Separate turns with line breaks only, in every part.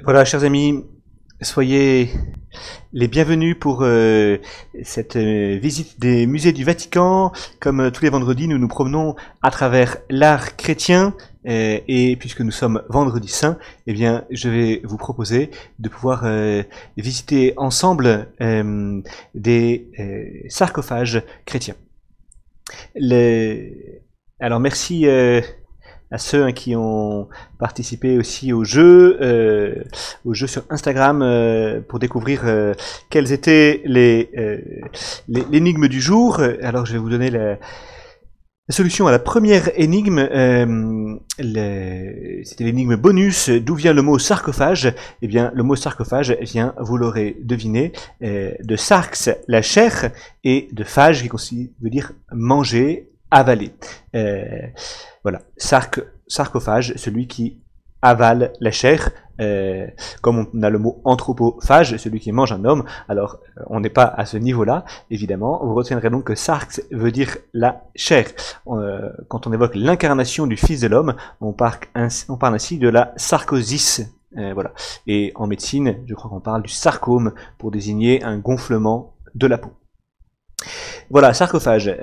Voilà, chers amis, soyez les bienvenus pour cette visite des musées du Vatican. Comme tous les vendredis, nous nous promenons à travers l'art chrétien. Et puisque nous sommes vendredi saint, eh bien, je vais vous proposer de pouvoir visiter ensemble des sarcophages chrétiens. Alors, merci à ceux qui ont participé aussi au jeu sur Instagram pour découvrir quelles étaient l'énigme du jour. Alors, je vais vous donner la solution à la première énigme. C'était l'énigme bonus. D'où vient le mot sarcophage? Eh bien, le mot sarcophage vient, vous l'aurez deviné, de sarx, la chair, et de phage, qui veut dire manger, avaler. Voilà, sarcophage, celui qui avale la chair, comme on a le mot anthropophage, celui qui mange un homme. Alors, on n'est pas à ce niveau-là, évidemment. Vous retiendrez donc que sarx veut dire la chair. Quand on évoque l'incarnation du Fils de l'homme, on parle ainsi de la sarcosis. Voilà. Et en médecine, je crois qu'on parle du sarcome pour désigner un gonflement de la peau. Voilà, sarcophage.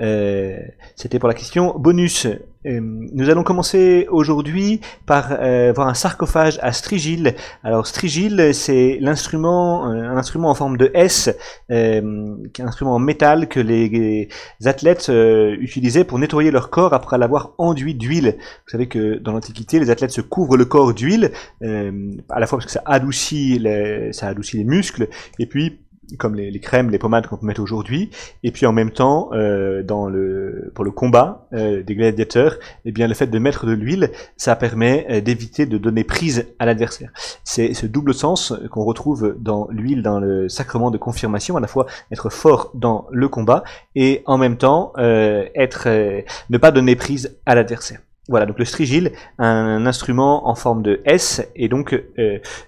C'était pour la question bonus. Nous allons commencer aujourd'hui par voir un sarcophage à strigile. Alors strigile, c'est l'instrument, un instrument en forme de S, qui est un instrument en métal que les athlètes utilisaient pour nettoyer leur corps après l'avoir enduit d'huile. Vous savez que dans l'Antiquité, les athlètes se couvrent le corps d'huile, à la fois parce que ça adoucit les muscles, et puis comme les crèmes, les pommades qu'on peut mettre aujourd'hui, et puis en même temps, pour le combat des gladiateurs, eh bien le fait de mettre de l'huile, ça permet d'éviter de donner prise à l'adversaire. C'est ce double sens qu'on retrouve dans l'huile, dans le sacrement de confirmation, à la fois être fort dans le combat et en même temps ne pas donner prise à l'adversaire. Voilà, donc le strigile, un instrument en forme de S, et donc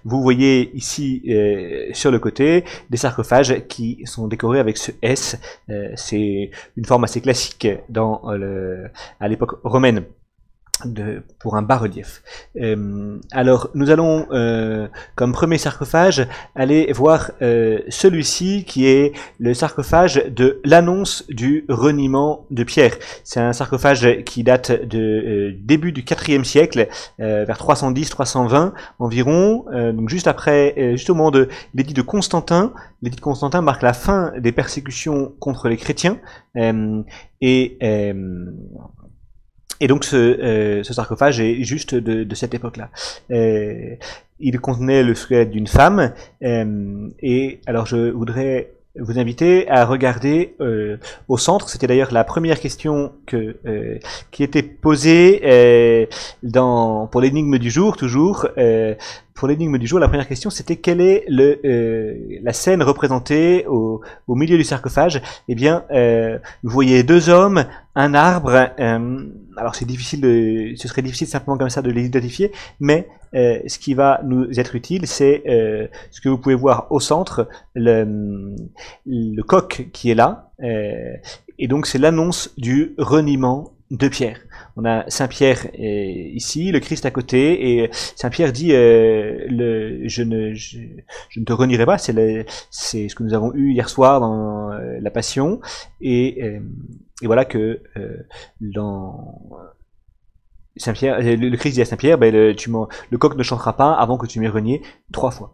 vous voyez ici sur le côté des sarcophages qui sont décorés avec ce S. C'est une forme assez classique à l'époque romaine. Pour un bas-relief. Alors, nous allons, comme premier sarcophage, aller voir celui-ci, qui est le sarcophage de l'annonce du reniement de Pierre. C'est un sarcophage qui date de début du IVe siècle, vers 310-320 environ, donc juste au moment de l'édit de Constantin. L'édit de Constantin marque la fin des persécutions contre les chrétiens, et donc ce sarcophage est juste de cette époque-là. Il contenait le squelette d'une femme, et alors je voudrais vous inviter à regarder au centre. C'était d'ailleurs la première question qui était posée pour l'énigme du jour, toujours. Pour l'énigme du jour, la première question, c'était quelle est la scène représentée au milieu du sarcophage. Eh bien, vous voyez deux hommes, un arbre. Alors, ce serait difficile simplement comme ça de les identifier, mais ce qui va nous être utile, c'est ce que vous pouvez voir au centre, le coq qui est là, et donc c'est l'annonce du reniement de Pierre. On a Saint-Pierre ici, le Christ à côté, et Saint-Pierre dit je ne te renierai pas. C'est ce que nous avons eu hier soir dans la Passion, et voilà que dans Saint-Pierre, le Christ dit à Saint-Pierre, le coq ne chantera pas avant que tu m'aies renié 3 fois.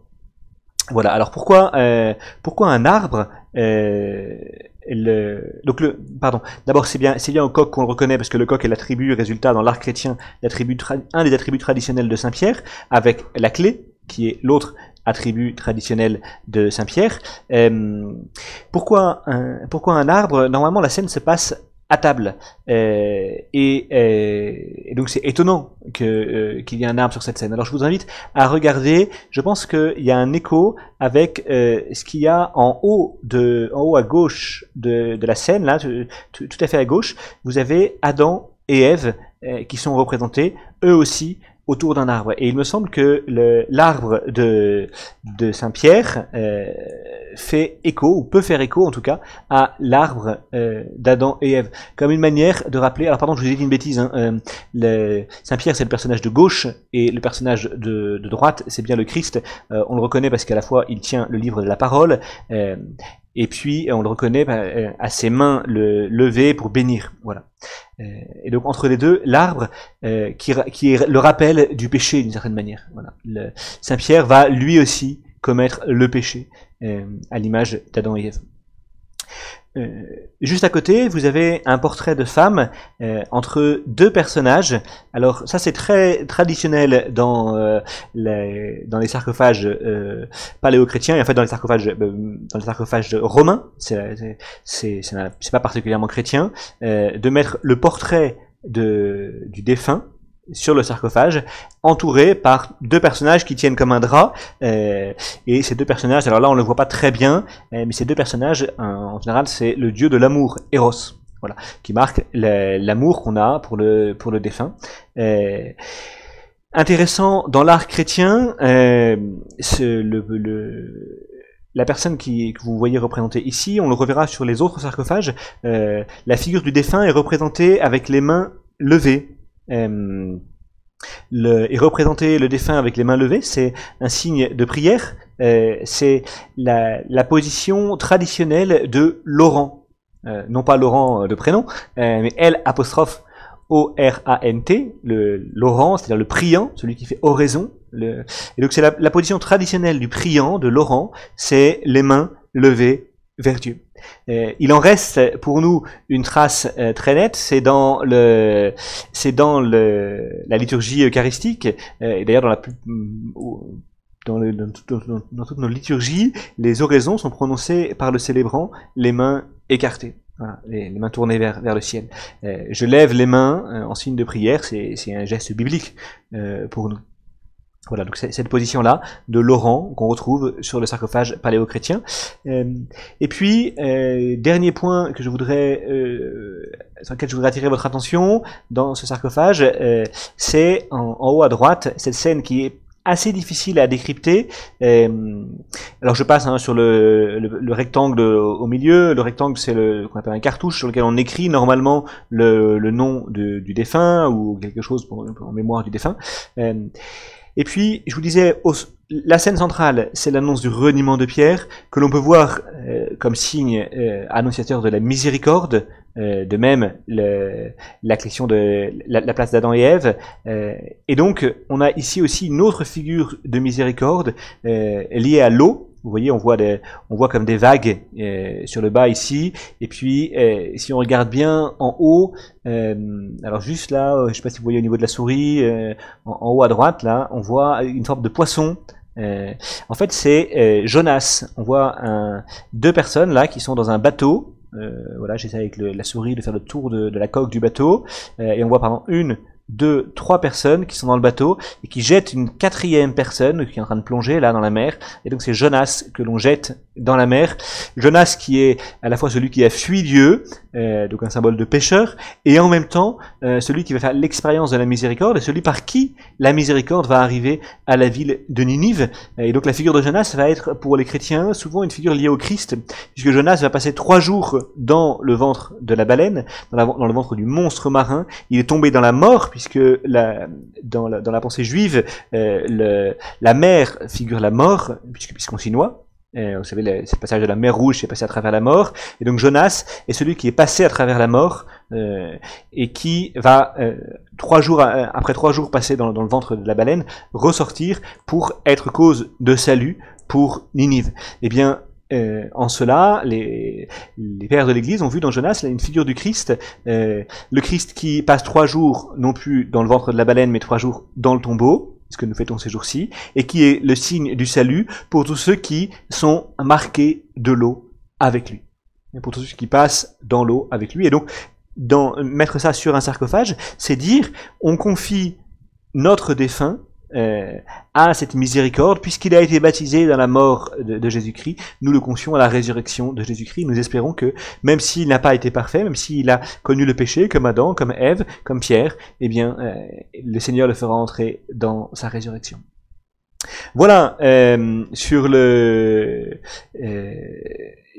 Voilà. Alors pourquoi un arbre? D'abord c'est bien au coq qu'on le reconnaît, parce que le coq est l'attribut résultat dans l'art chrétien, un des attributs traditionnels de Saint-Pierre, avec la clé qui est l'autre attribut traditionnel de Saint-Pierre. Pourquoi un arbre? Normalement la scène se passe à table, et donc c'est étonnant qu'il y ait un arbre sur cette scène. Alors je vous invite à regarder. Je pense qu'il y a un écho avec ce qu'il y a en haut à gauche de la scène, là, tout à fait à gauche. Vous avez Adam et Ève qui sont représentés eux aussi autour d'un arbre. Et il me semble que l'arbre de Saint-Pierre fait écho, ou peut faire écho en tout cas, à l'arbre d'Adam et Ève. Comme une manière de rappeler, alors pardon, je vous ai dit une bêtise, hein, Saint-Pierre c'est le personnage de gauche, et le personnage de droite c'est bien le Christ. On le reconnaît parce qu'à la fois il tient le livre de la parole, et puis on le reconnaît à ses mains levées pour bénir. Voilà. Et donc entre les deux, l'arbre qui est le rappel du péché d'une certaine manière. Voilà. Saint-Pierre va lui aussi commettre le péché à l'image d'Adam et Ève. Juste à côté, vous avez un portrait de femme entre deux personnages. Alors ça c'est très traditionnel dans les sarcophages paléo-chrétiens, et en fait dans les sarcophages romains, c'est pas particulièrement chrétien, de mettre le portrait du défunt sur le sarcophage, entouré par deux personnages qui tiennent comme un drap, et ces deux personnages, alors là on ne le voit pas très bien, mais ces deux personnages, en général, c'est le dieu de l'amour, Eros, voilà, qui marque l'amour qu'on a pour le défunt. Intéressant, dans l'art chrétien, la personne que vous voyez représentée ici, on le reverra sur les autres sarcophages, la figure du défunt est représentée avec les mains levées. Et représenter le défunt avec les mains levées, c'est un signe de prière, c'est la position traditionnelle de l'orant, non pas Laurent de prénom, mais L apostrophe O-R-A-N-T, l'orant, c'est-à-dire le priant, celui qui fait oraison. Et donc c'est la position traditionnelle du priant, de l'orant, c'est les mains levées vers Dieu. Il en reste pour nous une trace très nette, c'est dans la liturgie eucharistique, et d'ailleurs dans toutes nos liturgies, les oraisons sont prononcées par le célébrant les mains écartées, voilà, les mains tournées vers le ciel. Je lève les mains en signe de prière, c'est un geste biblique pour nous. Voilà, donc c'est cette position-là de l'orant qu'on retrouve sur le sarcophage paléo-chrétien. Et puis, dernier point que sur lequel je voudrais attirer votre attention dans ce sarcophage, c'est en haut à droite, cette scène qui est assez difficile à décrypter. Alors je passe sur le rectangle au milieu. Le rectangle, c'est qu'on appelle un cartouche sur lequel on écrit normalement le nom du défunt ou quelque chose en mémoire du défunt. Et puis, je vous disais, la scène centrale, c'est l'annonce du reniement de Pierre, que l'on peut voir comme signe annonciateur de la miséricorde, de même la question de la place d'Adam et Ève. Et donc, on a ici aussi une autre figure de miséricorde liée à l'eau. Vous voyez, on voit comme des vagues sur le bas ici, et puis si on regarde bien en haut, alors juste là, je sais pas si vous voyez au niveau de la souris, en haut à droite, là, on voit une forme de poisson. En fait, c'est Jonas. On voit deux personnes là qui sont dans un bateau. Voilà, j'essaie avec la souris de faire le tour de la coque du bateau, et on voit par exemple 1, 2, 3 personnes qui sont dans le bateau et qui jettent une quatrième personne qui est en train de plonger là dans la mer, et donc c'est Jonas que l'on jette dans la mer. Jonas qui est à la fois celui qui a fui Dieu, donc un symbole de pécheur, et en même temps celui qui va faire l'expérience de la miséricorde, et celui par qui la miséricorde va arriver à la ville de Ninive. Et donc la figure de Jonas va être pour les chrétiens souvent une figure liée au Christ, puisque Jonas va passer 3 jours dans le ventre de la baleine, dans le ventre du monstre marin. Il est tombé dans la mort, puisque dans la pensée juive, la mer figure la mort, puisqu'on s'y noie. Vous savez, c'est le passage de la mer Rouge, c'est passé à travers la mort. Et donc Jonas est celui qui est passé à travers la mort, et qui va, après 3 jours passés dans le ventre de la baleine, ressortir pour être cause de salut pour Ninive. Eh bien, en cela, les pères de l'Église ont vu dans Jonas une figure du Christ, le Christ qui passe 3 jours non plus dans le ventre de la baleine, mais 3 jours dans le tombeau, ce que nous fêtons ces jours-ci, et qui est le signe du salut pour tous ceux qui sont marqués de l'eau avec lui, et pour tous ceux qui passent dans l'eau avec lui. Et donc, mettre ça sur un sarcophage, c'est dire, on confie notre défunt à cette miséricorde, puisqu'il a été baptisé dans la mort de Jésus-Christ, nous le confions à la résurrection de Jésus-Christ. Nous espérons que, même s'il n'a pas été parfait, même s'il a connu le péché, comme Adam, comme Ève, comme Pierre, eh bien, le Seigneur le fera entrer dans sa résurrection. Voilà, sur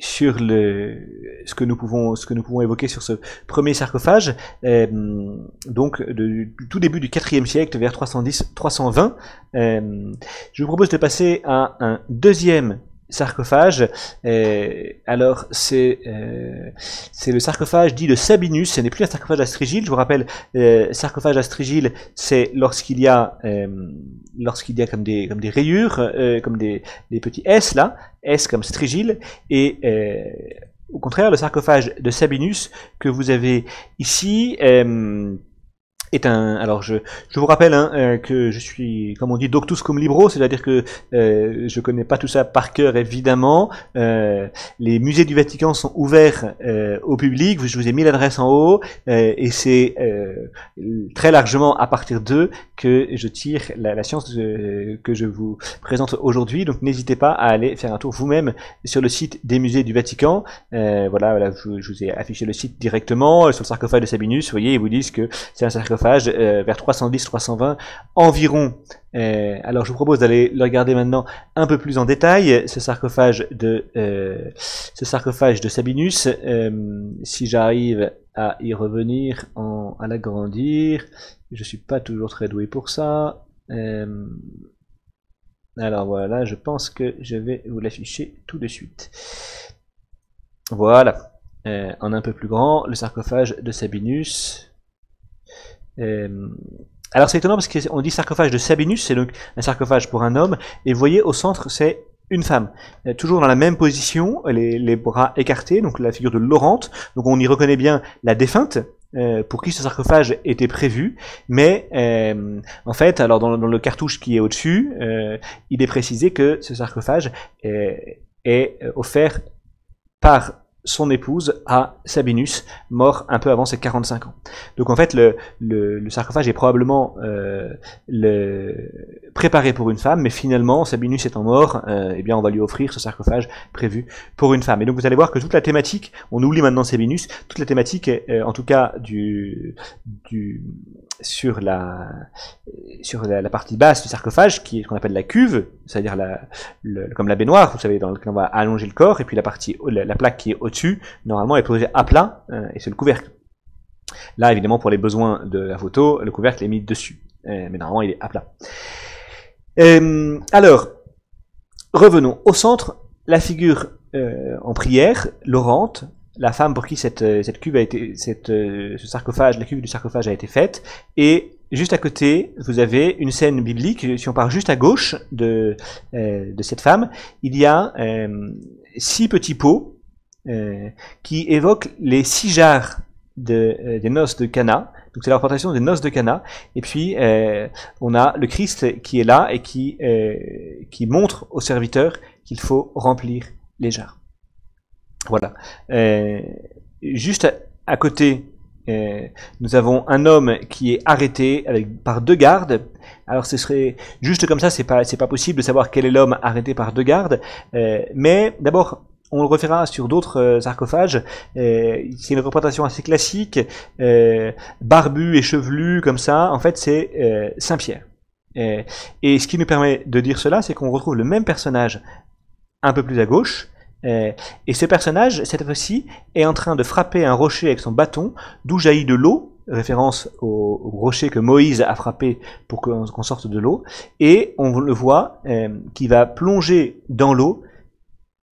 ce que nous pouvons évoquer sur ce premier sarcophage, donc du tout début du IVe siècle, vers 310-320. Je vous propose de passer à un deuxième sarcophage. Alors c'est le sarcophage dit de Sabinus. Ce n'est plus un sarcophage astrigile. Je vous rappelle, sarcophage astrigile, c'est lorsqu'il y a comme des rayures, comme des petits S là, S comme strigile, et au contraire le sarcophage de Sabinus que vous avez ici est un. Alors je vous rappelle que je suis, comme on dit, doctus cum libro, c'est-à-dire que je connais pas tout ça par cœur évidemment. Les musées du Vatican sont ouverts au public. Je vous ai mis l'adresse en haut et c'est très largement à partir d'eux que je tire la science que je vous présente aujourd'hui. Donc n'hésitez pas à aller faire un tour vous-même sur le site des musées du Vatican. Voilà, je vous ai affiché le site directement sur le sarcophage de Sabinus. Vous voyez, ils vous disent que c'est un sarcophage vers 310-320 environ. Alors je vous propose d'aller le regarder maintenant un peu plus en détail, ce sarcophage de Sabinus. Si j'arrive à y revenir, à l'agrandir, je suis pas toujours très doué pour ça. Alors voilà, je pense que je vais vous l'afficher tout de suite. Voilà, en un peu plus grand, le sarcophage de Sabinus. Alors c'est étonnant parce qu'on dit sarcophage de Sabinus, c'est donc un sarcophage pour un homme, et vous voyez au centre c'est une femme, toujours dans la même position, les bras écartés, donc la figure de Laurente, donc on y reconnaît bien la défunte, pour qui ce sarcophage était prévu, mais en fait, alors dans le cartouche qui est au-dessus, il est précisé que ce sarcophage est offert par son épouse à Sabinus, mort un peu avant ses 45 ans. Donc en fait, le sarcophage est probablement préparé pour une femme, mais finalement, Sabinus étant mort, eh bien on va lui offrir ce sarcophage prévu pour une femme. Et donc vous allez voir que toute la thématique, on oublie maintenant Sabinus, toute la thématique, en tout cas sur la partie basse du sarcophage, qui est ce qu'on appelle la cuve, c'est-à-dire comme la baignoire, vous savez, dans laquelle on va allonger le corps, et puis la plaque qui est au-dessus, normalement, est posée à plat, et c'est le couvercle. Là, évidemment, pour les besoins de la photo, le couvercle est mis dessus, mais normalement, il est à plat. Alors, revenons au centre, la figure en prière, Laurente, la femme pour qui cette cuve a été, ce sarcophage, la cuve du sarcophage a été faite, et juste à côté, vous avez une scène biblique. Si on part juste à gauche de cette femme, il y a 6 petits pots qui évoquent les 6 jarres des noces de Cana. Donc c'est la représentation des noces de Cana. Et puis on a le Christ qui est là et qui montre au serviteur qu'il faut remplir les jarres. Voilà. Juste à côté, nous avons un homme qui est arrêté par 2 gardes. Alors ce serait juste comme ça, c'est pas possible de savoir quel est l'homme arrêté par 2 gardes. Mais d'abord, on le refera sur d'autres sarcophages. C'est une représentation assez classique, barbu et chevelu comme ça. En fait, c'est Saint Pierre. Et ce qui nous permet de dire cela, c'est qu'on retrouve le même personnage un peu plus à gauche. Et ce personnage, cette fois-ci, est en train de frapper un rocher avec son bâton, d'où jaillit de l'eau, référence au rocher que Moïse a frappé pour qu'on sorte de l'eau, et on le voit qui va plonger dans l'eau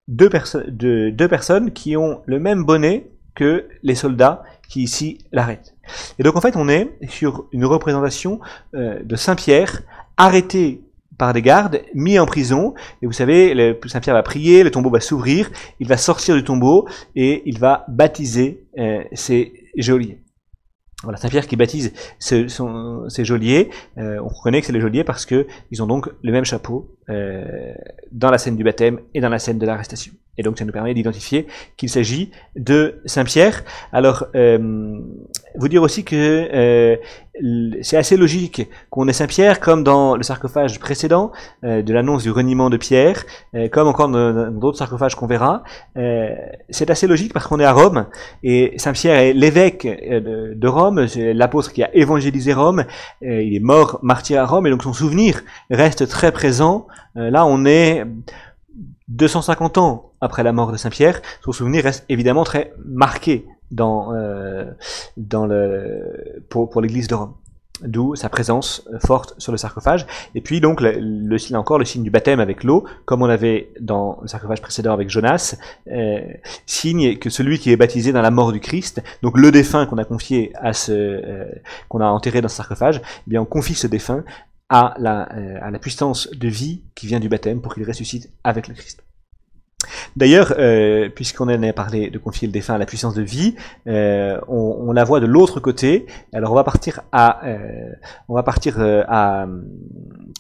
deux personnes qui ont le même bonnet que les soldats qui ici l'arrêtent. Et donc en fait on est sur une représentation de Saint-Pierre arrêté par des gardes, mis en prison, et vous savez, Saint-Pierre va prier, le tombeau va s'ouvrir, il va sortir du tombeau, et il va baptiser ses geôliers. Voilà, Saint-Pierre qui baptise ses geôliers, on reconnaît que c'est les geôliers parce que ils ont donc le même chapeau dans la scène du baptême et dans la scène de l'arrestation. Et donc ça nous permet d'identifier qu'il s'agit de Saint-Pierre. Alors, vous dire aussi que c'est assez logique qu'on ait Saint-Pierre comme dans le sarcophage précédent de l'annonce du reniement de Pierre, comme encore dans d'autres sarcophages qu'on verra. C'est assez logique parce qu'on est à Rome et Saint-Pierre est l'évêque de Rome, c'est l'apôtre qui a évangélisé Rome, il est mort martyr à Rome et donc son souvenir reste très présent. Là on est 250 ans après la mort de Saint-Pierre, son souvenir reste évidemment très marqué pour l'église de Rome. D'où sa présence forte sur le sarcophage. Et puis donc, là encore, le signe du baptême avec l'eau, comme on l'avait dans le sarcophage précédent avec Jonas, signe que celui qui est baptisé dans la mort du Christ, donc le défunt qu'on a confié à qu'on a enterré dans ce sarcophage, eh bien on confie ce défunt à la puissance de vie qui vient du baptême pour qu'il ressuscite avec le Christ. D'ailleurs, puisqu'on en a parlé de confier le défunt à la puissance de vie, on la voit de l'autre côté. Alors on va partir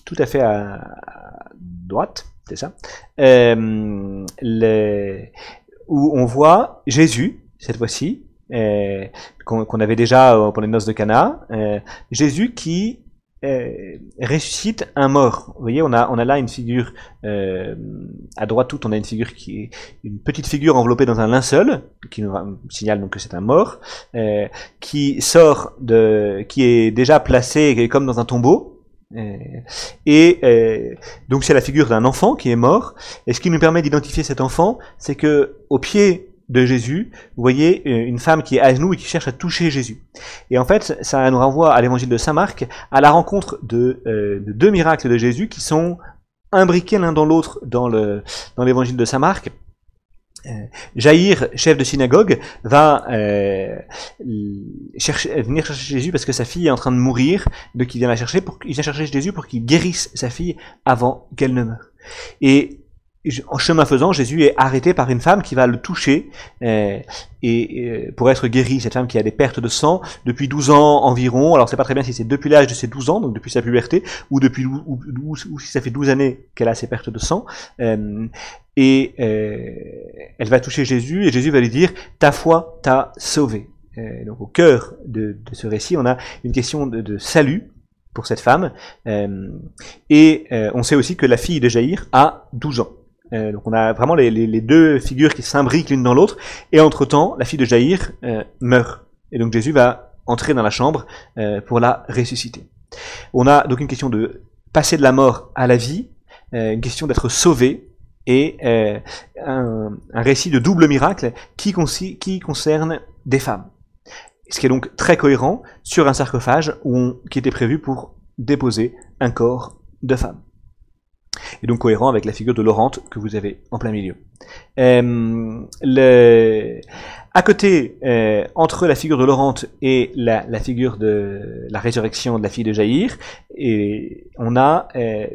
tout à fait à droite, c'est ça, où on voit Jésus cette fois-ci, qu'on avait déjà pour les noces de Cana, Jésus qui ressuscite un mort. Vous voyez, on a là une figure à droite toute, on a une figure qui est une petite figure enveloppée dans un linceul qui nous signale donc que c'est un mort, qui est déjà placé comme dans un tombeau. Donc c'est la figure d'un enfant qui est mort. Et ce qui nous permet d'identifier cet enfant, c'est que au pied de Jésus, vous voyez une femme qui est à genoux et qui cherche à toucher Jésus. Et en fait, ça nous renvoie à l'évangile de Saint Marc, à la rencontre de deux miracles de Jésus qui sont imbriqués l'un dans l'autre dans l'évangile de Saint Marc. Jaïr, chef de synagogue, va venir chercher Jésus parce que sa fille est en train de mourir, donc il vient chercher Jésus pour qu'il guérisse sa fille avant qu'elle ne meure. Et en chemin faisant, Jésus est arrêté par une femme qui va le toucher pour être guéri. Cette femme qui a des pertes de sang depuis 12 ans environ. Alors c'est pas très bien si c'est depuis l'âge de ses 12 ans, donc depuis sa puberté, ou si ça fait 12 années qu'elle a ces pertes de sang. Elle va toucher Jésus et Jésus va lui dire « Ta foi t'a sauvé ». Donc au cœur de ce récit, on a une question de salut pour cette femme. On sait aussi que la fille de Jaïr a 12 ans. Donc on a vraiment les deux figures qui s'imbriquent l'une dans l'autre, et entre-temps, la fille de Jaïr meurt. Et donc Jésus va entrer dans la chambre pour la ressusciter. On a donc une question de passer de la mort à la vie, une question d'être sauvé, et un récit de double miracle qui concerne des femmes. Ce qui est donc très cohérent sur un sarcophage qui était prévu pour déposer un corps de femme. Et donc cohérent avec la figure de Laurente que vous avez en plein milieu. À côté, entre la figure de Laurente et la figure de la résurrection de la fille de Jaïr, et on a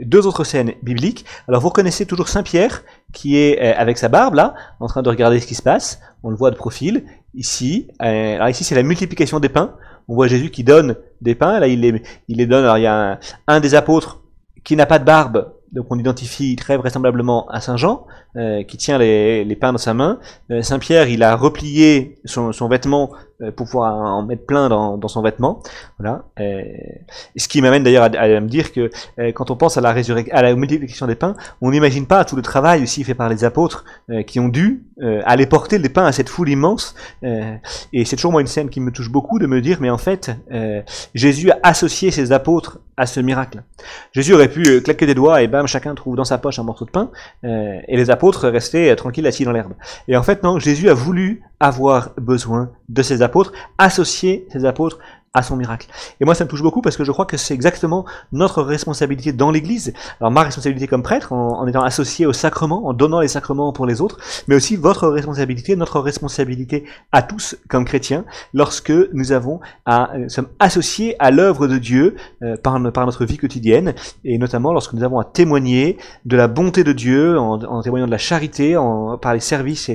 deux autres scènes bibliques. Alors vous reconnaissez toujours Saint-Pierre qui est avec sa barbe là, en train de regarder ce qui se passe. On le voit de profil ici. Alors ici c'est la multiplication des pains. On voit Jésus qui donne des pains. Là il les donne. Alors il y a un des apôtres qui n'a pas de barbe. Donc on identifie très vraisemblablement à Saint Jean, qui tient les pains dans sa main. Saint-Pierre, il a replié son vêtement pour pouvoir en mettre plein dans son vêtement. Voilà. Ce qui m'amène d'ailleurs à me dire que quand on pense à la multiplication des pains, on n'imagine pas tout le travail aussi fait par les apôtres qui ont dû aller porter les pains à cette foule immense. Et c'est toujours moi une scène qui me touche beaucoup de me dire, mais en fait, Jésus a associé ses apôtres à ce miracle. Jésus aurait pu claquer des doigts et bam, chacun trouve dans sa poche un morceau de pain, et les apôtres restaient tranquilles assis dans l'herbe. Et en fait, non, Jésus a voulu avoir besoin de ses apôtres, associer ses apôtres à son miracle. Et moi, ça me touche beaucoup parce que je crois que c'est exactement notre responsabilité dans l'Église. Alors, ma responsabilité comme prêtre, en étant associé au sacrement, en donnant les sacrements pour les autres, mais aussi votre responsabilité, notre responsabilité à tous comme chrétiens, lorsque nous sommes associés à l'œuvre de Dieu par notre vie quotidienne, et notamment lorsque nous avons à témoigner de la bonté de Dieu, en témoignant de la charité, par le service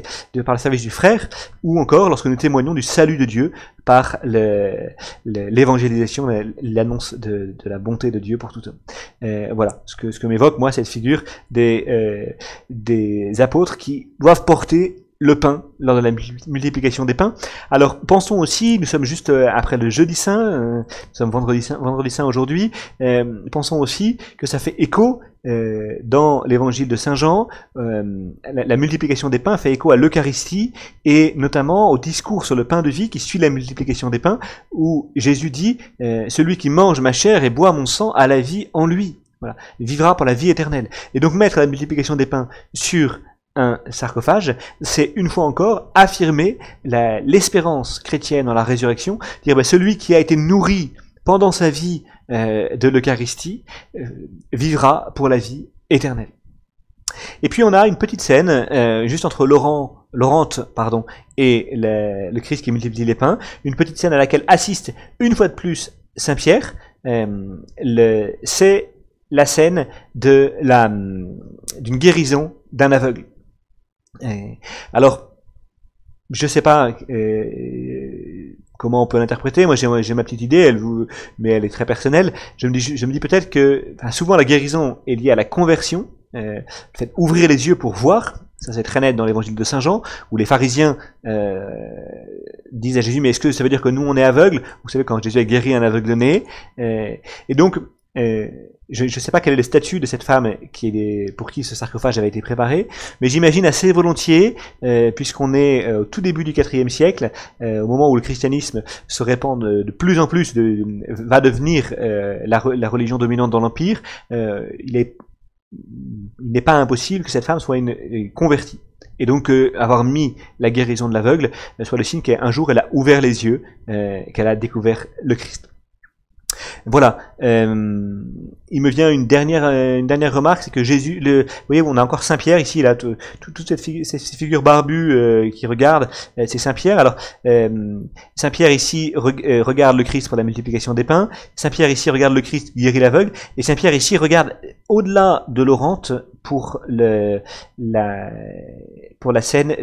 du frère, ou encore lorsque nous témoignons du salut de Dieu par l'évangélisation, l'annonce de la bonté de Dieu pour tout homme. Voilà, ce que m'évoque moi cette figure des apôtres qui doivent porter le pain lors de la multiplication des pains. Alors pensons aussi, nous sommes juste après le jeudi saint, nous sommes vendredi saint aujourd'hui, pensons aussi que ça fait écho dans l'évangile de Saint Jean, la multiplication des pains fait écho à l'Eucharistie et notamment au discours sur le pain de vie qui suit la multiplication des pains, où Jésus dit celui qui mange ma chair et boit mon sang a la vie en lui. Voilà, il vivra pour la vie éternelle. Et donc mettre la multiplication des pains sur un sarcophage, c'est une fois encore affirmer l'espérance chrétienne dans la résurrection, dire celui qui a été nourri pendant sa vie de l'Eucharistie vivra pour la vie éternelle. Et puis on a une petite scène juste entre Laurente et le Christ qui multiplie les pains, une petite scène à laquelle assiste une fois de plus Saint Pierre. C'est la scène d'une guérison d'un aveugle. Alors, je sais pas comment on peut l'interpréter. Moi, j'ai ma petite idée, mais elle est très personnelle. Je me dis peut-être que souvent la guérison est liée à la conversion, le fait d'ouvrir les yeux pour voir. Ça, c'est très net dans l'évangile de Saint Jean, où les pharisiens disent à Jésus, mais est-ce que ça veut dire que nous, on est aveugles? Vous savez, quand Jésus a guéri un aveugle-né. Et donc, je ne sais pas quel est le statut de cette femme pour qui ce sarcophage avait été préparé, mais j'imagine assez volontiers, puisqu'on est au tout début du IVe siècle, au moment où le christianisme se répand de plus en plus, va devenir la religion dominante dans l'Empire, il n'est pas impossible que cette femme soit une convertie. Et donc avoir mis la guérison de l'aveugle soit le signe qu'un jour elle a ouvert les yeux, qu'elle a découvert le Christ. Voilà, il me vient une dernière remarque, c'est que Jésus, vous voyez, on a encore Saint Pierre ici, là, toute cette figure barbue qui regarde, c'est Saint Pierre. Alors, Saint Pierre ici regarde le Christ pour la multiplication des pains, Saint Pierre ici regarde le Christ qui guérit l'aveugle, et Saint Pierre ici regarde au-delà de Laurente pour la scène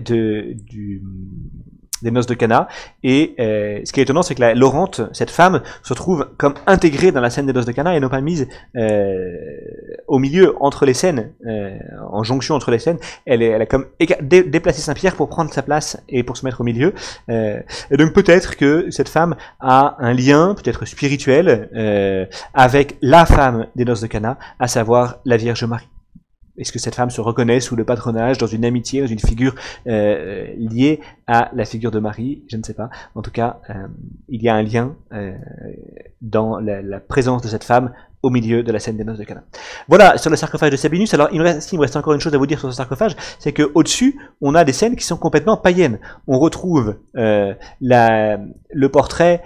des noces de Cana. Et ce qui est étonnant, c'est que Laurente, cette femme, se trouve comme intégrée dans la scène des noces de Cana et non pas mise au milieu, entre les scènes, en jonction entre les scènes. Elle a comme déplacé Saint-Pierre pour prendre sa place et pour se mettre au milieu. Et donc peut-être que cette femme a un lien, peut-être spirituel, avec la femme des noces de Cana, à savoir la Vierge Marie. Est-ce que cette femme se reconnaît sous le patronage, dans une amitié, dans une figure liée à la figure de Marie? Je ne sais pas. En tout cas, il y a un lien dans la présence de cette femme au milieu de la scène des noces de Cana. Voilà, sur le sarcophage de Sabinus. Alors, il me reste encore une chose à vous dire sur ce sarcophage, c'est qu'au-dessus, on a des scènes qui sont complètement païennes. On retrouve le portrait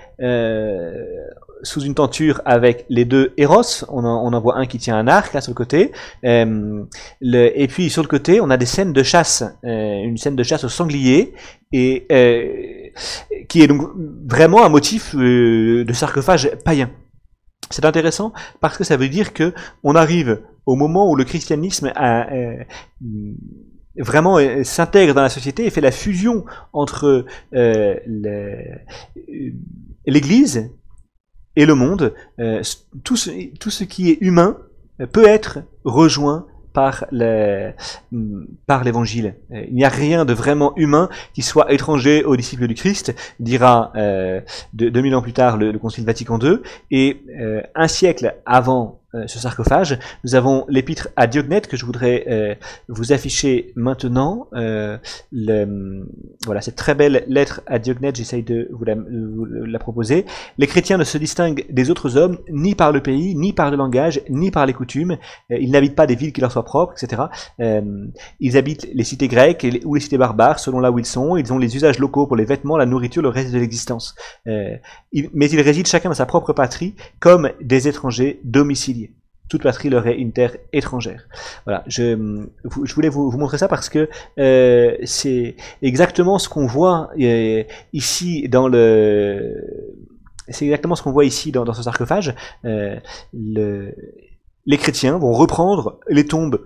sous une tenture avec les deux héros. On en voit un qui tient un arc là sur le côté, et puis sur le côté on a des scènes de chasse, une scène de chasse au sanglier, et qui est donc vraiment un motif de sarcophage païen. C'est intéressant parce que ça veut dire que on arrive au moment où le christianisme vraiment s'intègre dans la société et fait la fusion entre l'Église et le monde. Tout ce qui est humain peut être rejoint par l'évangile. Il n'y a rien de vraiment humain qui soit étranger aux disciples du Christ, dira 2000 ans plus tard le Concile Vatican II. Et un siècle avant ce sarcophage, nous avons l'épître à Diognète que je voudrais vous afficher maintenant. Voilà, cette très belle lettre à Diognète, j'essaye de vous la proposer. Les chrétiens ne se distinguent des autres hommes ni par le pays, ni par le langage, ni par les coutumes. Ils n'habitent pas des villes qui leur soient propres, etc. Ils habitent les cités grecques ou les cités barbares, selon là où ils sont. Ils ont les usages locaux pour les vêtements, la nourriture, le reste de l'existence. Mais ils résident chacun dans sa propre patrie, comme des étrangers domiciliés. Toute patrie leur est une terre étrangère. Voilà, je voulais vous montrer ça parce que c'est exactement ce qu'on voit ici dans c'est exactement ce qu'on voit ici dans ce sarcophage. Les chrétiens vont reprendre les tombes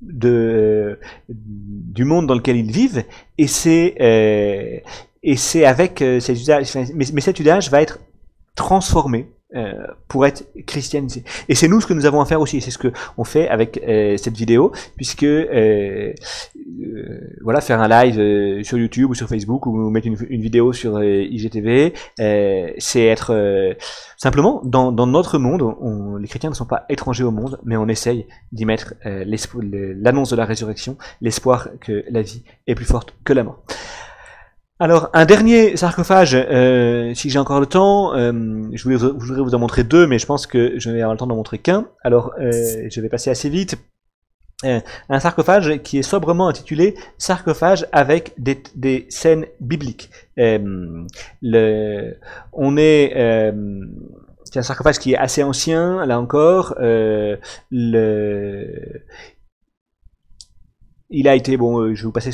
du monde dans lequel ils vivent, et c'est avec ces usages, mais cet usage va être transformé pour être christianisé. Et c'est nous ce que nous avons à faire aussi, c'est ce que on fait avec cette vidéo, puisque voilà, faire un live sur YouTube ou sur Facebook ou mettre une vidéo sur IGTV, c'est être simplement dans notre monde. Les chrétiens ne sont pas étrangers au monde, mais on essaye d'y mettre l'annonce de la résurrection, l'espoir que la vie est plus forte que la mort. Alors, un dernier sarcophage, si j'ai encore le temps, je voudrais vous en montrer deux, mais je pense que je vais avoir le temps d'en montrer qu'un. Alors, je vais passer assez vite. Un sarcophage qui est sobrement intitulé « Sarcophage avec des scènes bibliques ». C'est un sarcophage qui est assez ancien, là encore. Il a été, bon, je vais vous passer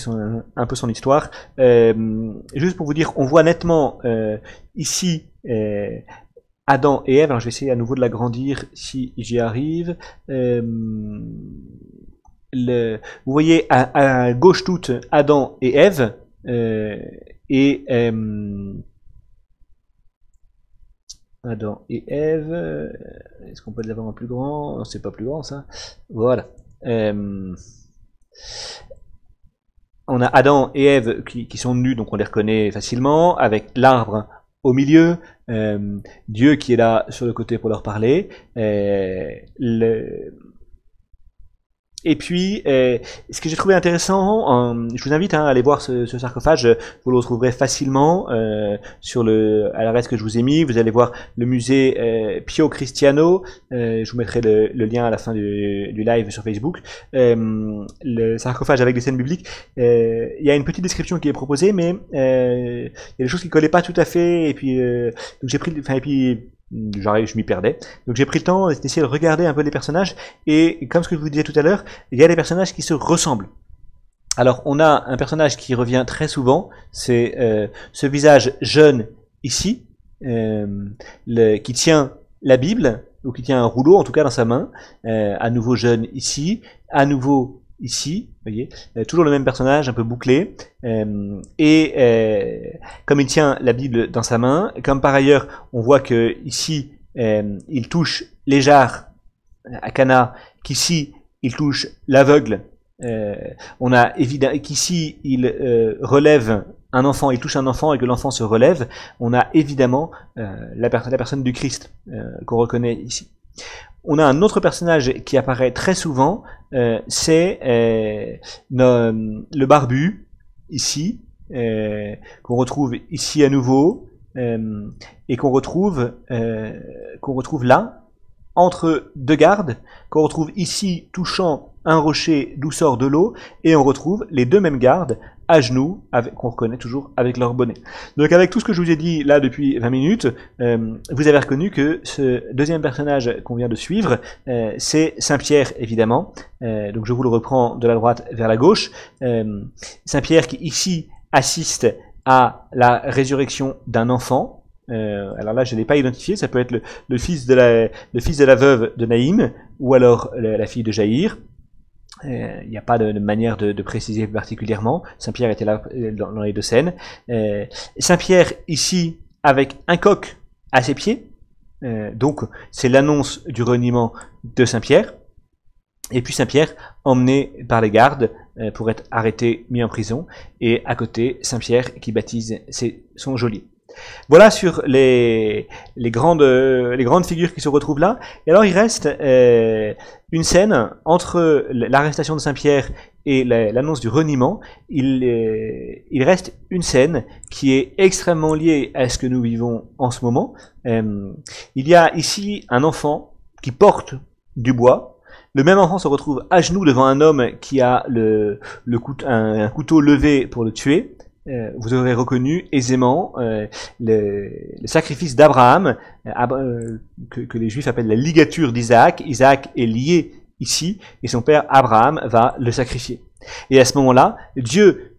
un peu son histoire. Juste pour vous dire, on voit nettement ici Adam et Ève. Alors je vais essayer à nouveau de l'agrandir si j'y arrive. Vous voyez à gauche toute Adam et Ève. Adam et Ève. Est-ce qu'on peut l'avoir en plus grand? Non, c'est pas plus grand ça. Voilà. On a Adam et Ève qui sont nus, donc on les reconnaît facilement, avec l'arbre au milieu, Dieu qui est là sur le côté pour leur parler, et puis, ce que j'ai trouvé intéressant, je vous invite à aller voir ce sarcophage, vous le retrouverez facilement sur à l'adresse que je vous ai mis. Vous allez voir le musée Pio Cristiano, je vous mettrai le lien à la fin du live sur Facebook. Le sarcophage avec des scènes bibliques, il y a une petite description qui est proposée, mais il y a des choses qui ne collaient pas tout à fait, et puis donc j'ai pris, je m'y perdais. Donc j'ai pris le temps d'essayer de regarder un peu les personnages, et comme ce que je vous disais tout à l'heure, il y a des personnages qui se ressemblent. Alors on a un personnage qui revient très souvent, c'est ce visage jeune ici, qui tient la Bible, ou qui tient un rouleau en tout cas dans sa main, à nouveau jeune ici, à nouveau ici, vous voyez, toujours le même personnage, un peu bouclé, comme il tient la Bible dans sa main, comme par ailleurs on voit que ici il touche les jarres à Cana, qu'ici il touche l'aveugle, on a évidemment qu'ici il relève un enfant, il touche un enfant et que l'enfant se relève, on a évidemment la personne du Christ qu'on reconnaît ici. On a un autre personnage qui apparaît très souvent, c'est le barbu, ici, qu'on retrouve ici à nouveau, et qu'on retrouve là, entre deux gardes, qu'on retrouve ici touchant un rocher d'où sort de l'eau, et on retrouve les deux mêmes gardes à genoux, qu'on reconnaît toujours avec leur bonnet. Donc avec tout ce que je vous ai dit là depuis 20 minutes, vous avez reconnu que ce deuxième personnage qu'on vient de suivre, c'est Saint-Pierre évidemment. Donc je vous le reprends de la droite vers la gauche. Saint-Pierre qui ici assiste à la résurrection d'un enfant. Alors là, je ne l'ai pas identifié, ça peut être le fils de la veuve de Naïm, ou alors la fille de Jaïr. Il n'y a pas de manière de préciser particulièrement. Saint-Pierre était là dans les deux scènes. Saint-Pierre ici avec un coq à ses pieds. Donc c'est l'annonce du reniement de Saint-Pierre. Et puis Saint-Pierre emmené par les gardes pour être arrêté, mis en prison. Et à côté, Saint-Pierre qui baptise son geôlier. Voilà sur les grandes figures qui se retrouvent là. Et alors il reste une scène entre l'arrestation de Saint-Pierre et l'annonce du reniement. Il reste une scène qui est extrêmement liée à ce que nous vivons en ce moment. Il y a ici un enfant qui porte du bois. Le même enfant se retrouve à genoux devant un homme qui a un couteau levé pour le tuer. Vous aurez reconnu aisément le sacrifice d'Abraham, que les Juifs appellent la ligature d'Isaac. Isaac est lié ici, et son père Abraham va le sacrifier. Et à ce moment-là, Dieu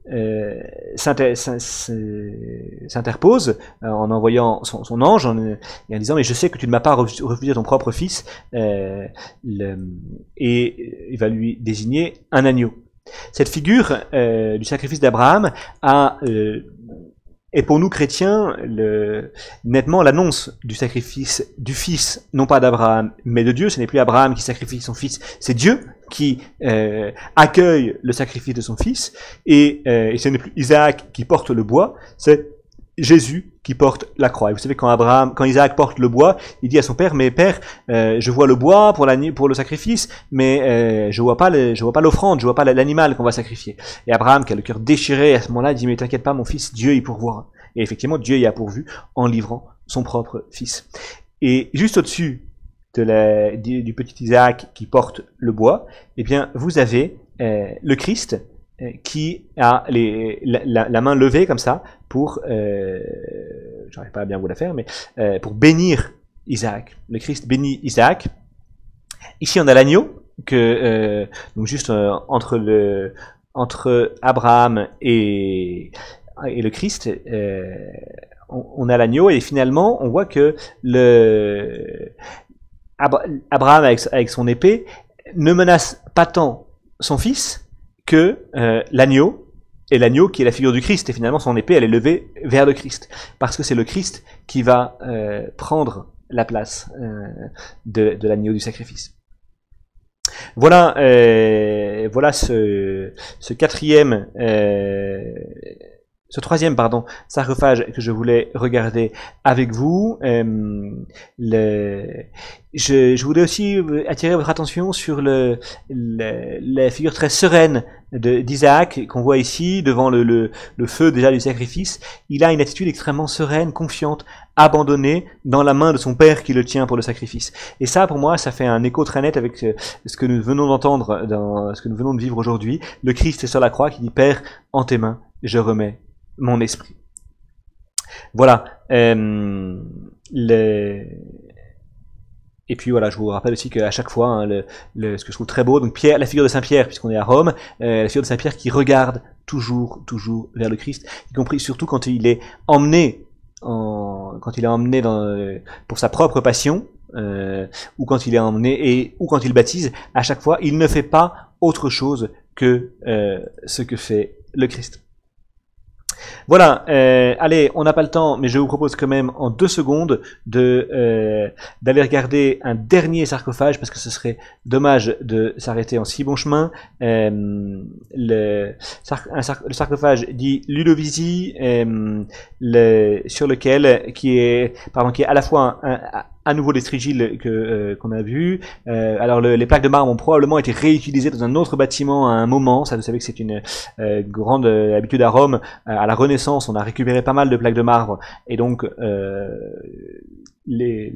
s'interpose en envoyant son ange et en disant « Mais je sais que tu ne m'as pas refusé ton propre fils », et il va lui désigner un agneau. Cette figure du sacrifice d'Abraham a Et pour nous chrétiens, nettement l'annonce du sacrifice du Fils, non pas d'Abraham, mais de Dieu, ce n'est plus Abraham qui sacrifie son fils, c'est Dieu qui accueille le sacrifice de son fils, et ce n'est plus Isaac qui porte le bois, c'est Jésus qui porte la croix. Et vous savez, quand Isaac porte le bois, il dit à son père, mais père, je vois le bois pour le sacrifice, mais je vois pas l'offrande, je vois pas l'animal qu'on va sacrifier. Et Abraham, qui a le cœur déchiré à ce moment-là, dit, mais t'inquiète pas, mon fils, Dieu y pourvoira. Et effectivement, Dieu y a pourvu en livrant son propre fils. Et juste au-dessus du petit Isaac qui porte le bois, eh bien, vous avez le Christ qui a la main levée comme ça pour, j'arrive pas à bien vous la faire, mais pour bénir Isaac. Le Christ bénit Isaac. Ici, on a l'agneau donc juste entre Abraham et le Christ. On a l'agneau et finalement, on voit que Abraham avec son épée ne menace pas tant son fils que l'agneau, et l'agneau qui est la figure du Christ, et finalement son épée elle est levée vers le Christ, parce que c'est le Christ qui va prendre la place de l'agneau du sacrifice. Voilà, voilà ce troisième sarcophage que je voulais regarder avec vous. Je voulais aussi attirer votre attention sur la figure très sereine d'Isaac qu'on voit ici devant le feu déjà du sacrifice. Il a une attitude extrêmement sereine, confiante, abandonnée dans la main de son père qui le tient pour le sacrifice. Et ça, pour moi, ça fait un écho très net avec ce que nous venons d'entendre, dans ce que nous venons de vivre aujourd'hui. Le Christ sur la croix qui dit « Père, en tes mains, je remets mon esprit ». Voilà. Et puis voilà, je vous rappelle aussi qu'à chaque fois, ce que je trouve très beau, donc Pierre, la figure de Saint Pierre, puisqu'on est à Rome, la figure de Saint Pierre qui regarde toujours vers le Christ, y compris surtout quand il est emmené pour sa propre passion, ou quand il est emmené ou quand il baptise. À chaque fois, il ne fait pas autre chose que ce que fait le Christ. Voilà, allez, on n'a pas le temps, mais je vous propose quand même en 2 secondes d'aller regarder un dernier sarcophage, parce que ce serait dommage de s'arrêter en si bon chemin. Le sarcophage dit Ludovisi, sur lequel qui est à la fois à nouveau les strigiles qu'on a vus. Alors les plaques de marbre ont probablement été réutilisées dans un autre bâtiment à un moment. Ça, vous savez que c'est une grande habitude à Rome. À la Renaissance, on a récupéré pas mal de plaques de marbre, et donc les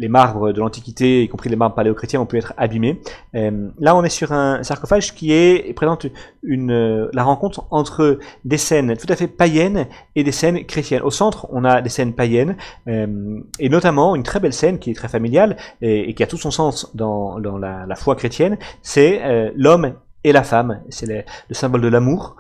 marbres de l'Antiquité, y compris les marbres paléochrétiens, ont pu être abîmés. Là, on est sur un sarcophage qui présente la rencontre entre des scènes tout à fait païennes et des scènes chrétiennes. Au centre, on a des scènes païennes, et notamment une très belle scène qui est très familiale et qui a tout son sens dans la foi chrétienne, c'est l'homme et la femme. C'est le symbole de l'amour,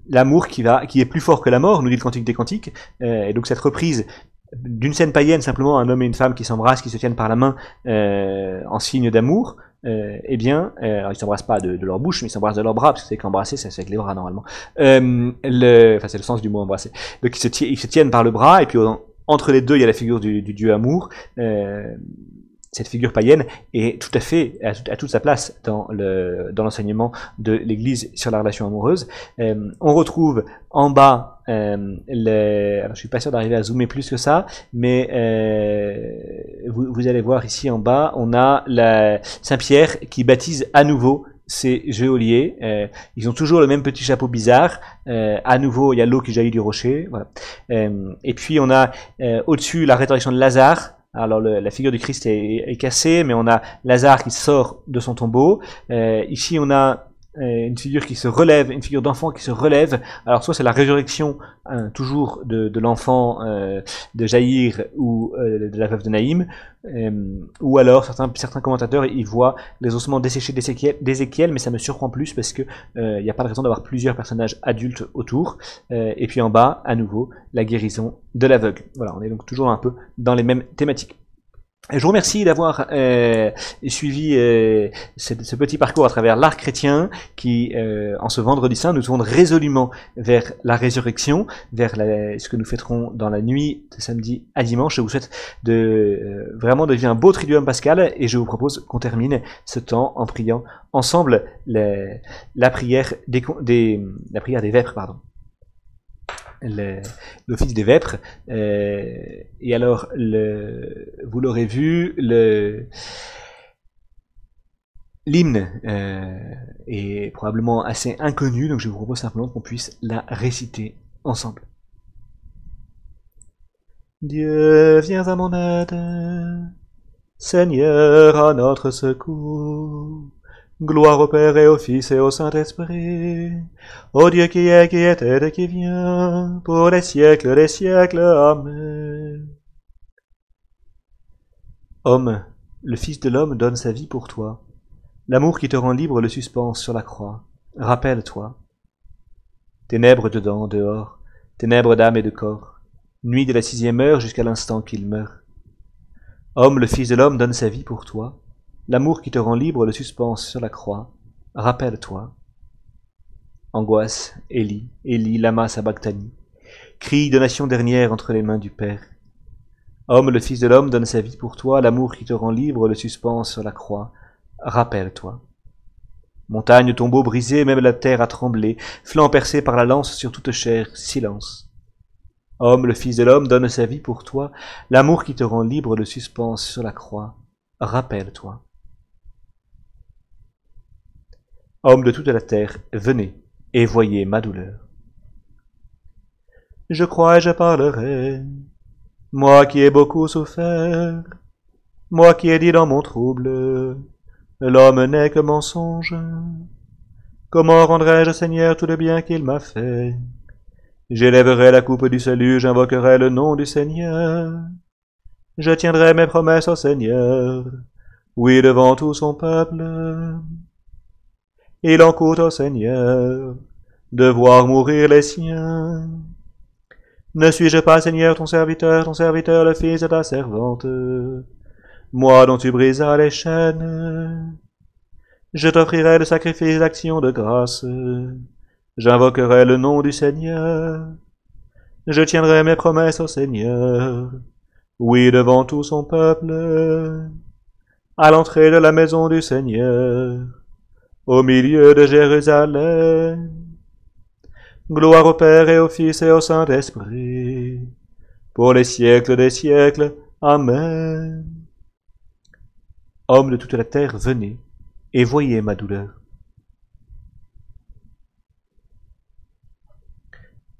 l'amour qui est plus fort que la mort, nous dit le Cantique des Cantiques. Et donc cette reprise d'une scène païenne, simplement un homme et une femme qui s'embrassent, qui se tiennent par la main en signe d'amour, eh bien, alors ils s'embrassent pas de leur bouche, mais ils s'embrassent de leurs bras, parce que c'est qu'embrasser, c'est avec les bras normalement. C'est le sens du mot embrasser. Donc ils se tiennent par le bras, et puis entre les deux, il y a la figure du Dieu amour. Cette figure païenne est tout à fait à toute sa place dans l'enseignement de l'Église sur la relation amoureuse. On retrouve en bas, alors je suis pas sûr d'arriver à zoomer plus que ça, mais vous allez voir ici en bas, on a Saint Pierre qui baptise à nouveau ces geôliers. Ils ont toujours le même petit chapeau bizarre. À nouveau, il y a l'eau qui jaillit du rocher. Voilà. Et puis on a au-dessus la résurrection de Lazare. Alors la figure du Christ est cassée, mais on a Lazare qui sort de son tombeau. Ici, on a une figure qui se relève, une figure d'enfant qui se relève. Alors soit c'est la résurrection toujours de l'enfant de Jaïr ou de la veuve de Naïm, ou alors certains commentateurs ils voient les ossements desséchés d'Ézéchiel, mais ça me surprend plus parce que il n'y a pas de raison d'avoir plusieurs personnages adultes autour. Et puis en bas, à nouveau, la guérison de l'aveugle. Voilà, on est donc toujours un peu dans les mêmes thématiques. Et je vous remercie d'avoir suivi ce petit parcours à travers l'art chrétien qui, en ce vendredi saint, nous tourne résolument vers la résurrection, vers ce que nous fêterons dans la nuit de samedi à dimanche. Je vous souhaite vraiment de vivre un beau triduum pascal et je vous propose qu'on termine ce temps en priant ensemble la prière des vêpres, pardon. L'office des vêpres. Et alors, vous l'aurez vu, l'hymne est probablement assez inconnu, donc je vous propose simplement qu'on puisse la réciter ensemble. Dieu, viens à mon aide, Seigneur, à notre secours. Gloire au Père et au Fils et au Saint-Esprit, au Dieu qui est, qui était et qui vient, pour les siècles des siècles. Amen. Homme, le Fils de l'homme donne sa vie pour toi. L'amour qui te rend libre le suspend sur la croix. Rappelle-toi. Ténèbres dedans, dehors, ténèbres d'âme et de corps, nuit de la 6e heure jusqu'à l'instant qu'il meurt. Homme, le Fils de l'homme donne sa vie pour toi. L'amour qui te rend libre le suspend sur la croix. Rappelle-toi. Angoisse, Élie, Élie, lama sabachthani. Cri de nation dernière entre les mains du Père. Homme, le Fils de l'homme donne sa vie pour toi. L'amour qui te rend libre le suspend sur la croix. Rappelle-toi. Montagne, tombeau brisé, même la terre a tremblé. Flanc percé par la lance sur toute chair. Silence. Homme, le Fils de l'homme donne sa vie pour toi. L'amour qui te rend libre le suspend sur la croix. Rappelle-toi. Hommes de toute la terre, venez et voyez ma douleur. Je crois et je parlerai, moi qui ai beaucoup souffert, moi qui ai dit dans mon trouble, l'homme n'est que mensonge. Comment rendrai-je, Seigneur, tout le bien qu'il m'a fait? J'élèverai la coupe du salut, j'invoquerai le nom du Seigneur. Je tiendrai mes promesses au Seigneur, oui, devant tout son peuple. Il en coûte au Seigneur de voir mourir les siens. Ne suis-je pas, Seigneur, ton serviteur, le fils de ta servante, moi dont tu brisas les chaînes? Je t'offrirai le sacrifice d'action de grâce, j'invoquerai le nom du Seigneur. Je tiendrai mes promesses au Seigneur, oui, devant tout son peuple, à l'entrée de la maison du Seigneur, au milieu de Jérusalem. Gloire au Père et au Fils et au Saint-Esprit, pour les siècles des siècles. Amen. Hommes de toute la terre, venez et voyez ma douleur.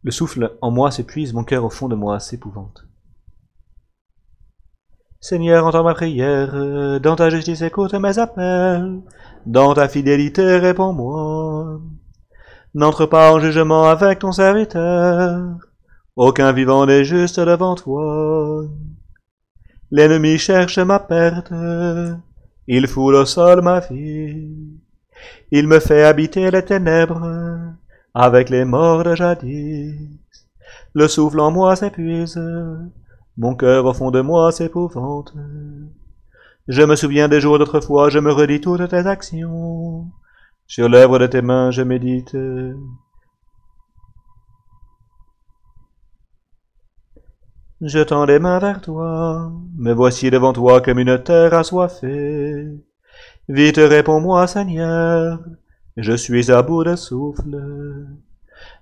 Le souffle en moi s'épuise, mon cœur au fond de moi s'épouvante. Seigneur, entends ma prière, dans ta justice écoute mes appels, dans ta fidélité réponds-moi. N'entre pas en jugement avec ton serviteur, aucun vivant n'est juste devant toi. L'ennemi cherche ma perte, il foule au sol ma vie. Il me fait habiter les ténèbres avec les morts de jadis. Le souffle en moi s'épuise, mon cœur au fond de moi s'épouvante. Je me souviens des jours d'autrefois, je me redis toutes tes actions. Sur l'œuvre de tes mains je médite. Je tends les mains vers toi, me voici devant toi comme une terre assoiffée. Vite réponds-moi, Seigneur, je suis à bout de souffle.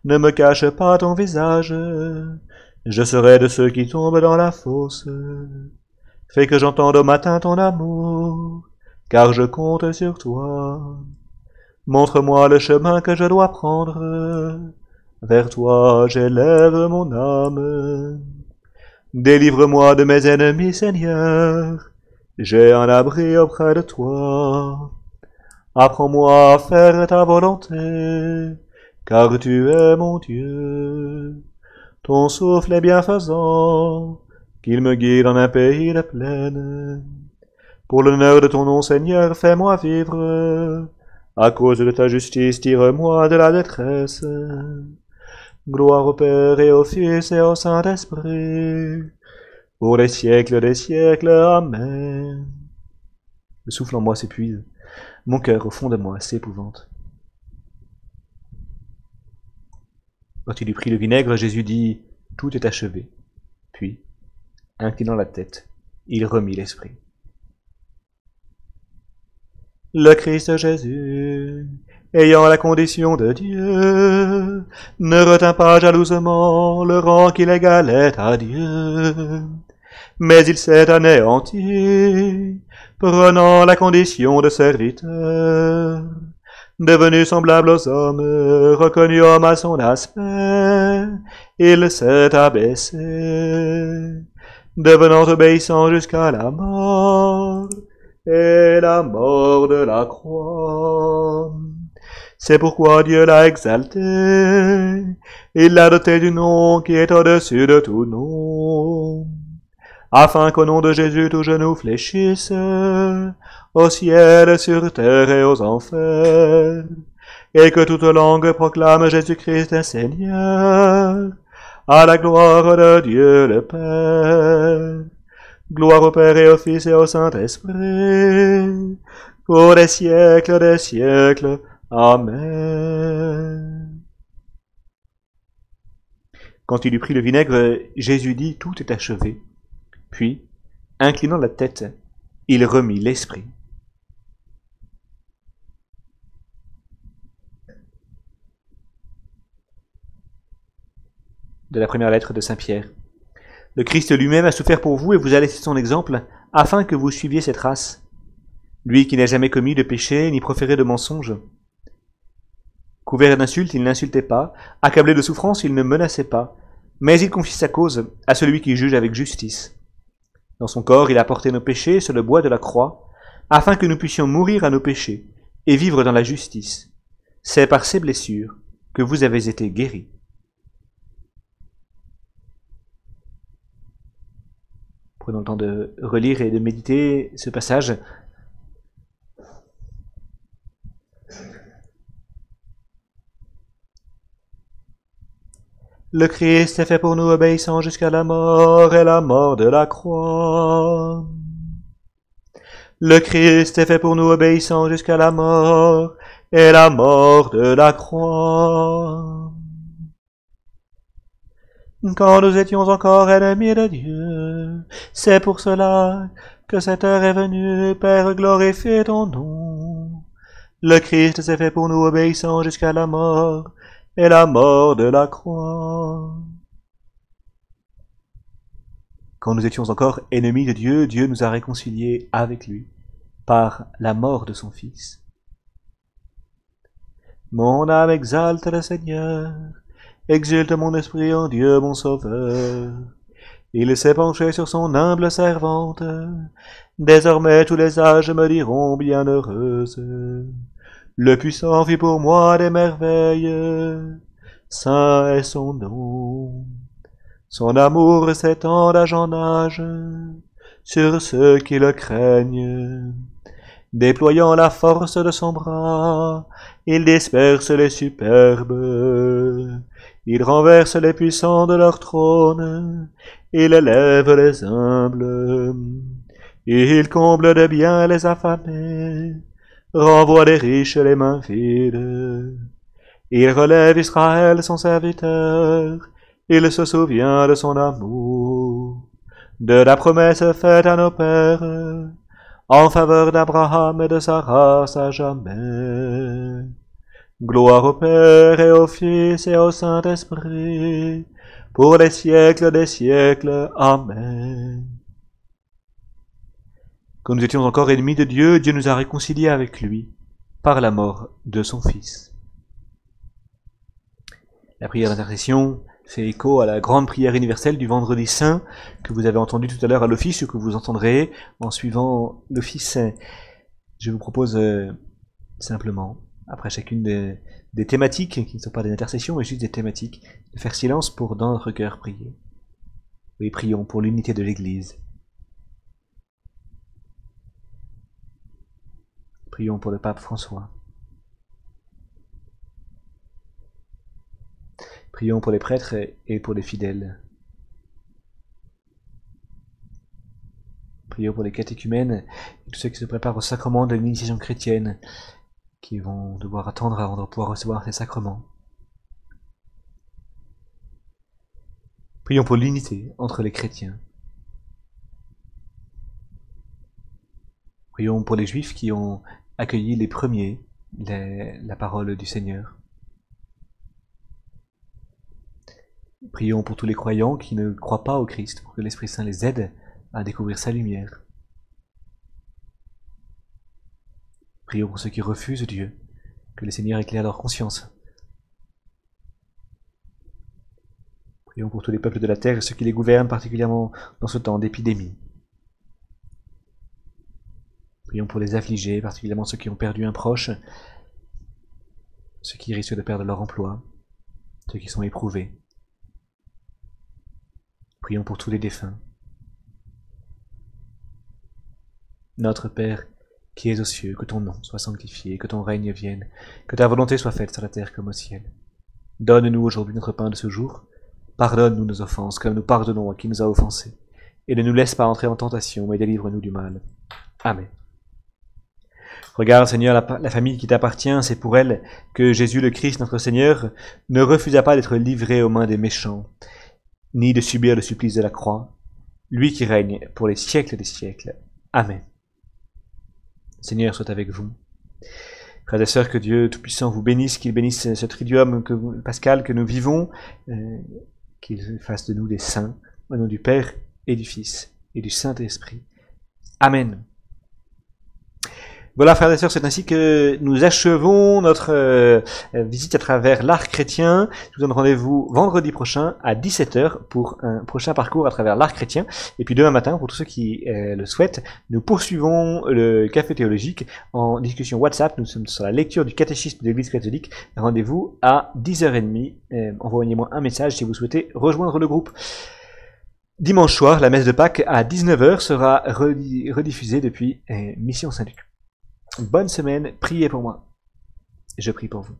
Ne me cache pas ton visage, je serai de ceux qui tombent dans la fosse. Fais que j'entende au matin ton amour, car je compte sur toi. Montre-moi le chemin que je dois prendre, vers toi j'élève mon âme. Délivre-moi de mes ennemis, Seigneur, j'ai un abri auprès de toi. Apprends-moi à faire ta volonté, car tu es mon Dieu. Ton souffle est bienfaisant, qu'il me guide en un pays de plaine. Pour l'honneur de ton nom, Seigneur, fais-moi vivre. À cause de ta justice, tire-moi de la détresse. Gloire au Père et au Fils et au Saint-Esprit, pour les siècles des siècles. Amen. Le souffle en moi s'épuise. Mon cœur au fond de moi s'épouvante. Quand il eut pris le vinaigre, Jésus dit « Tout est achevé ». Puis, inclinant la tête, il remit l'esprit. Le Christ Jésus, ayant la condition de Dieu, ne retint pas jalousement le rang qu'il égalait à Dieu, mais il s'est anéanti, prenant la condition de serviteur. Devenu semblable aux hommes, reconnu homme à son aspect, il s'est abaissé, devenant obéissant jusqu'à la mort, et la mort de la croix. C'est pourquoi Dieu l'a exalté, il l'a doté du nom qui est au-dessus de tout nom, afin qu'au nom de Jésus tout genou fléchisse, au ciel, sur terre et aux enfers, et que toute langue proclame Jésus-Christ est Seigneur, à la gloire de Dieu le Père. Gloire au Père et au Fils et au Saint-Esprit, pour les siècles des siècles. Amen. Quand il eut pris le vinaigre, Jésus dit « Tout est achevé ». Puis, inclinant la tête, il remit l'esprit. De la première lettre de Saint Pierre. Le Christ lui-même a souffert pour vous et vous a laissé son exemple, afin que vous suiviez cette race. Lui qui n'a jamais commis de péché, ni proféré de mensonge. Couvert d'insultes, il n'insultait pas, accablé de souffrance, il ne menaçait pas, mais il confie sa cause à celui qui juge avec justice. Dans son corps, il a porté nos péchés sur le bois de la croix, afin que nous puissions mourir à nos péchés et vivre dans la justice. C'est par ces blessures que vous avez été guéris. Prenons le temps de relire et de méditer ce passage. Le Christ est fait pour nous obéissant jusqu'à la mort et la mort de la croix. Le Christ est fait pour nous obéissant jusqu'à la mort et la mort de la croix. Quand nous étions encore ennemis de Dieu, c'est pour cela que cette heure est venue, Père, glorifie ton nom. Le Christ s'est fait pour nous obéissant jusqu'à la mort et la mort de la croix. Quand nous étions encore ennemis de Dieu, Dieu nous a réconciliés avec lui par la mort de son Fils. Mon âme exalte le Seigneur, exulte mon esprit en Dieu mon Sauveur. Il s'est penché sur son humble servante. Désormais tous les âges me diront bienheureuse. Le puissant fit pour moi des merveilles. Saint est son nom. Son amour s'étend d'âge en âge sur ceux qui le craignent. Déployant la force de son bras, il disperse les superbes. Il renverse les puissants de leur trône, il élève les humbles. Il comble de biens les affamés, renvoie les riches les mains vides. Il relève Israël son serviteur, il se souvient de son amour, de la promesse faite à nos pères, en faveur d'Abraham et de sa race à jamais. Gloire au Père et au Fils et au Saint-Esprit, pour les siècles des siècles. Amen. Quand nous étions encore ennemis de Dieu, Dieu nous a réconciliés avec lui par la mort de son Fils. La prière d'intercession fait écho à la grande prière universelle du Vendredi Saint que vous avez entendu tout à l'heure à l'office ou que vous entendrez en suivant l'office. Je vous propose simplement, après chacune des thématiques, qui ne sont pas des intercessions, mais juste des thématiques, de faire silence pour dans notre cœur prier. Oui, prions pour l'unité de l'Église. Prions pour le pape François. Prions pour les prêtres et pour les fidèles. Prions pour les catéchumènes et tous ceux qui se préparent au sacrement de l'initiation chrétienne, qui vont devoir attendre avant de pouvoir recevoir ces sacrements. Prions pour l'unité entre les chrétiens. Prions pour les Juifs qui ont accueilli les premiers la parole du Seigneur. Prions pour tous les croyants qui ne croient pas au Christ, pour que l'Esprit Saint les aide à découvrir sa lumière. Prions pour ceux qui refusent Dieu, que le Seigneur éclaire leur conscience. Prions pour tous les peuples de la terre et ceux qui les gouvernent, particulièrement dans ce temps d'épidémie. Prions pour les affligés, particulièrement ceux qui ont perdu un proche, ceux qui risquent de perdre leur emploi, ceux qui sont éprouvés. Prions pour tous les défunts. Notre Père, qui es aux cieux, que ton nom soit sanctifié, que ton règne vienne, que ta volonté soit faite sur la terre comme au ciel. Donne-nous aujourd'hui notre pain de ce jour. Pardonne-nous nos offenses, comme nous pardonnons à qui nous a offensés. Et ne nous laisse pas entrer en tentation, mais délivre-nous du mal. Amen. Regarde, Seigneur, la famille qui t'appartient, c'est pour elle que Jésus le Christ, notre Seigneur, ne refusa pas d'être livré aux mains des méchants, ni de subir le supplice de la croix, lui qui règne pour les siècles des siècles. Amen. Seigneur soit avec vous. Frères et sœurs, que Dieu Tout-Puissant vous bénisse, qu'il bénisse ce triduum pascal que nous vivons, qu'il fasse de nous des saints, au nom du Père et du Fils et du Saint-Esprit. Amen. Voilà, frères et sœurs, c'est ainsi que nous achevons notre visite à travers l'art chrétien. Je vous donne rendez-vous vendredi prochain à 17h pour un prochain parcours à travers l'art chrétien. Et puis demain matin, pour tous ceux qui le souhaitent, nous poursuivons le café théologique en discussion WhatsApp. Nous sommes sur la lecture du catéchisme de l'Église catholique. Rendez-vous à 10h30. Envoyez-moi un message si vous souhaitez rejoindre le groupe. Dimanche soir, la messe de Pâques à 19h sera rediffusée depuis Mission Saint-Luc. Bonne semaine, priez pour moi. Je prie pour vous.